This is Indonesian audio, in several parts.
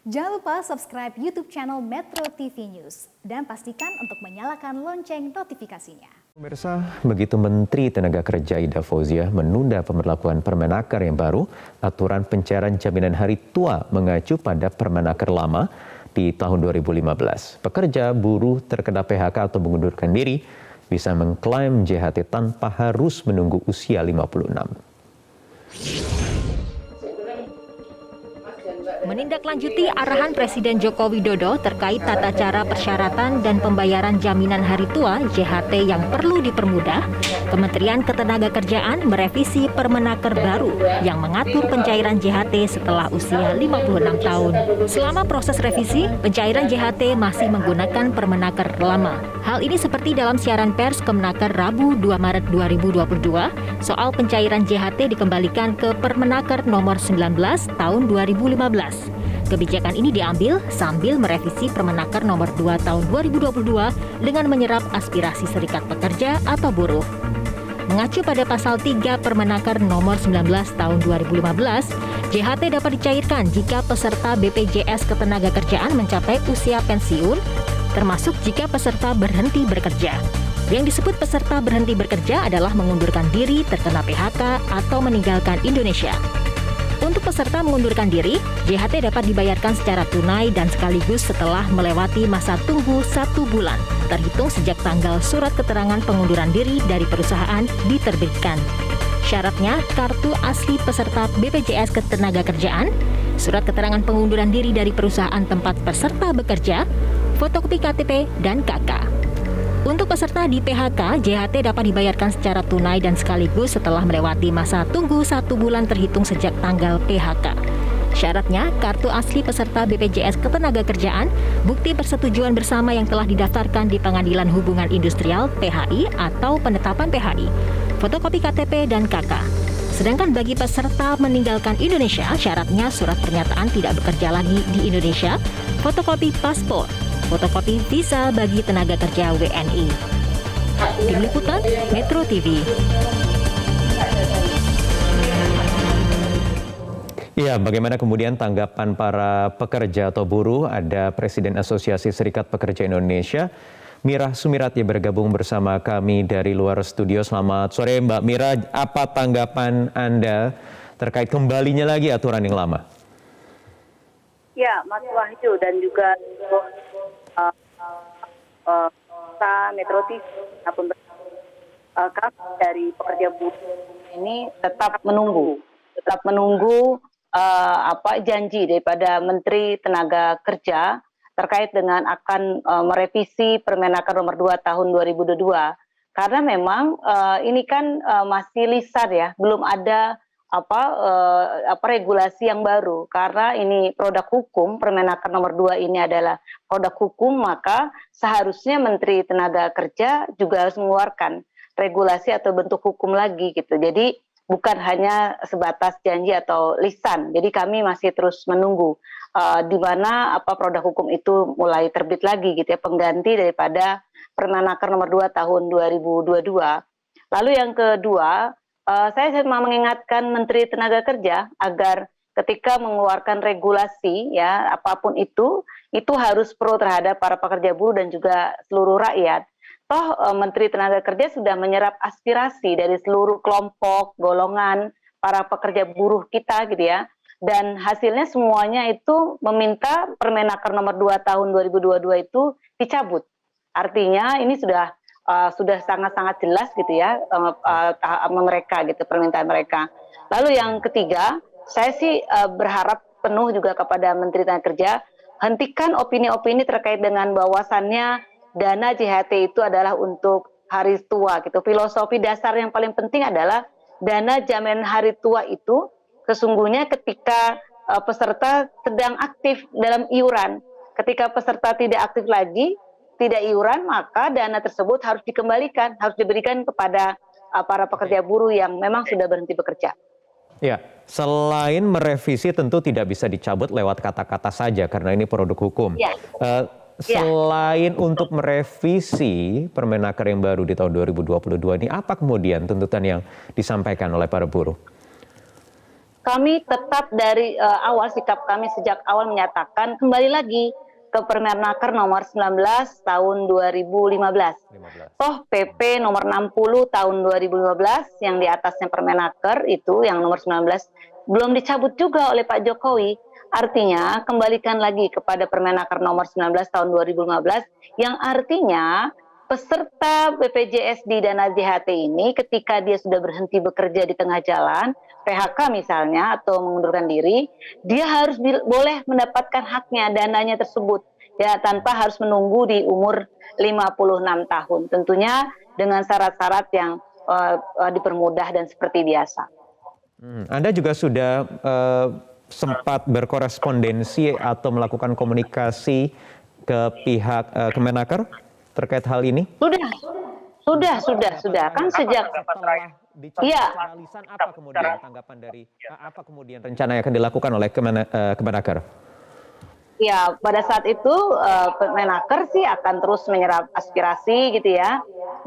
Jangan lupa subscribe YouTube channel Metro TV News dan pastikan untuk menyalakan lonceng notifikasinya. Pemirsa, begitu Menteri Tenaga Kerja Ida Fauzia menunda pemberlakuan Permenaker yang baru, aturan pencairan jaminan hari tua mengacu pada Permenaker lama di tahun 2015. Pekerja buruh terkena PHK atau mengundurkan diri bisa mengklaim JHT tanpa harus menunggu usia 56. Menindaklanjuti arahan Presiden Joko Widodo terkait tata cara persyaratan dan pembayaran jaminan hari tua JHT yang perlu dipermudah, Kementerian Ketenagakerjaan merevisi Permenaker baru yang mengatur pencairan JHT setelah usia 56 tahun. Selama proses revisi, pencairan JHT masih menggunakan Permenaker lama. Hal ini seperti dalam siaran pers Kemenaker Rabu 2 Maret 2022 soal pencairan JHT dikembalikan ke Permenaker nomor 19 tahun 2015. Kebijakan ini diambil sambil merevisi Permenaker nomor 2 tahun 2022 dengan menyerap aspirasi serikat pekerja atau buruh. Mengacu pada pasal 3 Permenaker nomor 19 tahun 2015, JHT dapat dicairkan jika peserta BPJS Ketenagakerjaan mencapai usia pensiun, termasuk jika peserta berhenti bekerja. Yang disebut peserta berhenti bekerja adalah mengundurkan diri, terkena PHK, atau meninggalkan Indonesia. Untuk peserta mengundurkan diri, JHT dapat dibayarkan secara tunai dan sekaligus setelah melewati masa tunggu 1 bulan, terhitung sejak tanggal surat keterangan pengunduran diri dari perusahaan diterbitkan. Syaratnya, kartu asli peserta BPJS Ketenagakerjaan, surat keterangan pengunduran diri dari perusahaan tempat peserta bekerja, fotokopi KTP, dan KK. Untuk peserta di PHK, JHT dapat dibayarkan secara tunai dan sekaligus setelah melewati masa tunggu 1 bulan terhitung sejak tanggal PHK. Syaratnya, kartu asli peserta BPJS Ketenagakerjaan, bukti persetujuan bersama yang telah didaftarkan di Pengadilan Hubungan Industrial (PHI) atau penetapan PHI, fotokopi KTP dan KK. Sedangkan bagi peserta meninggalkan Indonesia, syaratnya surat pernyataan tidak bekerja lagi di Indonesia, fotokopi paspor, fotokopi visa bagi tenaga kerja WNI. Tim Liputan Metro TV. Ya, bagaimana kemudian tanggapan para pekerja atau buruh? Ada Presiden Asosiasi Serikat Pekerja Indonesia, Mira Sumirat, yang bergabung bersama kami dari luar studio. Selamat sore Mbak Mira, apa tanggapan Anda terkait kembalinya lagi aturan yang lama? Ya, Mas Wahyu dan juga Metro TV kami dari pekerja buruh ini tetap menunggu janji daripada Menteri Tenaga Kerja terkait dengan akan merevisi Permenaker nomor 2 tahun 2022. Karena memang ini kan masih lisan ya, belum ada regulasi yang baru. Karena ini produk hukum, Permenaker nomor 2 ini adalah produk hukum, maka seharusnya Menteri Tenaga Kerja juga harus mengeluarkan regulasi atau bentuk hukum lagi gitu. Jadi bukan hanya sebatas janji atau lisan. Jadi kami masih terus menunggu di mana produk hukum itu mulai terbit lagi gitu ya, pengganti daripada Permenaker nomor 2 tahun 2022. Lalu yang kedua, saya mau mengingatkan Menteri Tenaga Kerja agar ketika mengeluarkan regulasi ya apapun itu harus pro terhadap para pekerja buruh dan juga seluruh rakyat. Toh Menteri Tenaga Kerja sudah menyerap aspirasi dari seluruh kelompok, golongan para pekerja buruh kita gitu ya. Dan hasilnya semuanya itu meminta Permenaker nomor 2 tahun 2022 itu dicabut. Artinya ini sudah sangat-sangat jelas gitu ya mereka gitu, permintaan mereka. Lalu yang ketiga, saya sih berharap penuh juga kepada Menteri Tenaga Kerja, hentikan opini-opini terkait dengan bahwasannya dana JHT itu adalah untuk hari tua gitu. Filosofi dasar yang paling penting adalah dana jaminan hari tua itu sesungguhnya ketika peserta sedang aktif dalam iuran. Ketika peserta tidak aktif lagi, tidak iuran, maka dana tersebut harus dikembalikan, harus diberikan kepada para pekerja buruh yang memang sudah berhenti bekerja. Ya, selain merevisi tentu tidak bisa dicabut lewat kata-kata saja karena ini produk hukum. Ya. Selain untuk merevisi Permenaker yang baru di tahun 2022 ini, apa kemudian tuntutan yang disampaikan oleh para buruh? kami tetap dari awal, sikap kami sejak awal menyatakan kembali lagi ke Permenaker nomor 19 tahun 2015. Toh PP nomor 60 tahun 2015 yang di atasnya Permenaker itu yang nomor 19 belum dicabut juga oleh Pak Jokowi. Artinya kembalikan lagi kepada Permenaker nomor 19 tahun 2015 yang artinya peserta BPJS di dana JHT ini ketika dia sudah berhenti bekerja di tengah jalan, PHK misalnya atau mengundurkan diri, dia harus boleh mendapatkan haknya, dananya tersebut ya tanpa harus menunggu di umur 56 tahun. Tentunya dengan syarat-syarat yang dipermudah dan seperti biasa. Anda juga sudah sempat berkorespondensi atau melakukan komunikasi ke pihak Kemenaker terkait hal ini? Sudah. Kan sejak Iya. Apa kemudian tanggapan dari apa kemudian rencana yang akan dilakukan oleh Kemenaker? Ya, pada saat itu Menaker sih akan terus menyerap aspirasi gitu ya,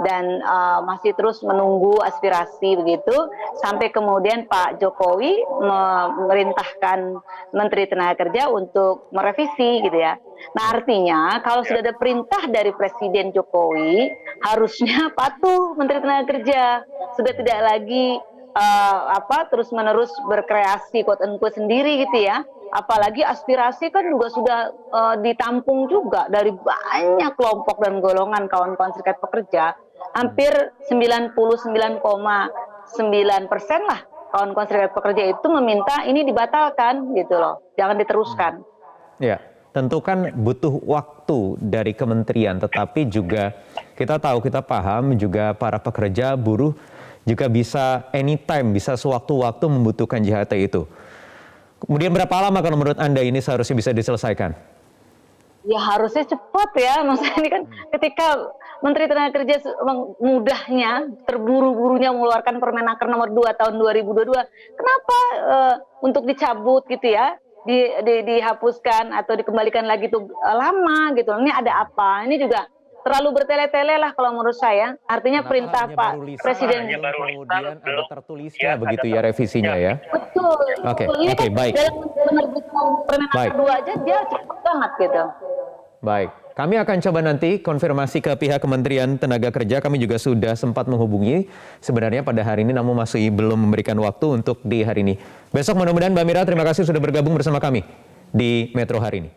dan masih terus menunggu aspirasi begitu, sampai kemudian Pak Jokowi memerintahkan Menteri Tenaga Kerja untuk merevisi gitu ya. Nah artinya kalau sudah ada perintah dari Presiden Jokowi, harusnya patuh Menteri Tenaga Kerja, sudah tidak lagi terus-menerus berkreasi quote unquote sendiri gitu ya. Apalagi aspirasi kan juga sudah ditampung juga dari banyak kelompok dan golongan kawan-kawan serikat pekerja. Hampir 99,9% lah kawan-kawan serikat pekerja itu meminta ini dibatalkan gitu loh, jangan diteruskan. Ya, tentu kan butuh waktu dari kementerian, tetapi juga kita tahu, kita paham juga para pekerja buruh juga bisa anytime, bisa sewaktu-waktu membutuhkan JHT itu. Kemudian berapa lama kalau menurut Anda ini seharusnya bisa diselesaikan? Ya harusnya cepat ya, maksudnya ini kan ketika Menteri Tenaga Kerja mudahnya, terburu-burunya mengeluarkan Permenaker nomor 2 tahun 2022, kenapa untuk dicabut gitu ya, dihapuskan atau dikembalikan lagi tuh lama gitu. Ini ada apa? Ini juga terlalu bertele-tele lah kalau menurut saya. Artinya perintah Pak Presiden. Kemudian ada tertulisnya begitu ya revisinya ya. Betul. Oke, baik. Dalam menerbitkan Permenaker 2 aja dia cepat banget gitu. Baik, kami akan coba nanti konfirmasi ke pihak Kementerian Tenaga Kerja. Kami juga sudah sempat menghubungi sebenarnya pada hari ini, namun masih belum memberikan waktu untuk di hari ini. Besok mudah-mudahan Mbak Mira, terima kasih sudah bergabung bersama kami di Metro hari ini.